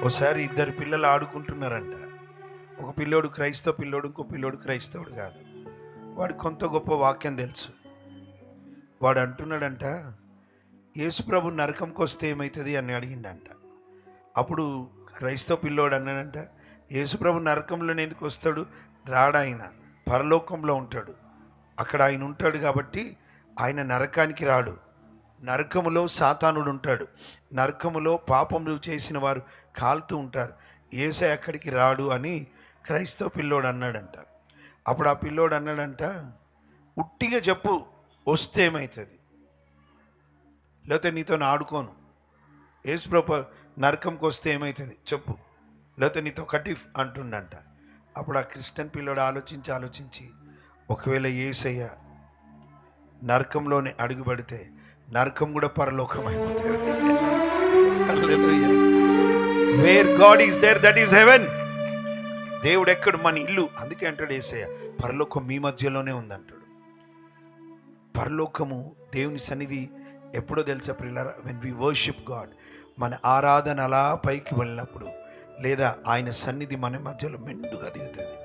ఓసారి ఇద్దరు పిల్లలు ఆడుకుంటున్నారంట. ఒక పిల్లోడు క్రైస్తవ పిల్లోడు, ఇంకో పిల్లోడు క్రైస్తవుడు కాదు. వాడు కొంత గొప్ప వాక్యం తెలుసు. వాడు అంటున్నాడంట, యేసుప్రభు నరకంకి వస్తే ఏమవుతుంది అని అడిగిండంట. అప్పుడు క్రైస్తవ పిల్లోడు అన్నాడంట, యేసుప్రభు నరకంలోనే ఎందుకు వస్తాడు? రాడాయన పరలోకంలో ఉంటాడు. అక్కడ ఆయన ఉంటాడు కాబట్టి ఆయన నరకానికి రాడు. నరకములో సాతానుడు ఉంటాడు. నరకములో పాపములు చేసిన వారు కాలుతూ ఉంటారు. యేసయ్య అక్కడికి రాడు అని క్రైస్తవ పిల్లోడు అన్నాడంట. అప్పుడు ఆ పిల్లోడు అన్నాడంట, ఉట్టిగా చెప్పు వస్తే ఏమవుతుంది, లేకపోతే నీతో ఆడుకోను. యేసుప్రభు నరకంకి వస్తే ఏమవుతుంది చెప్పు, లేకపోతే నీతో కటిఫ్ అంటుండంట. అప్పుడు ఆ క్రిస్టియన్ పిల్లోడు ఆలోచించి ఒకవేళ యేసయ్య నరకంలోనే అడుగుపడితే నరకం కూడా పరలోకం అయిపోతాడు. Where God is there that is heaven. దేవుడు ఎక్కడ మన ఇల్లు. అందుకే అంటాడు యేసయ్య, పరలోకం మీ మధ్యలోనే ఉందంటాడు. పరలోకము దేవుని సన్నిధి ఎప్పుడో తెలుసా ప్రియులారా? వెన్ వి వర్షిప్ గాడ్, మన ఆరాధన అలా పైకి వెళ్ళినప్పుడు, లేదా ఆయన సన్నిధి మన మధ్యలో మెండుగా దిగుతుంది.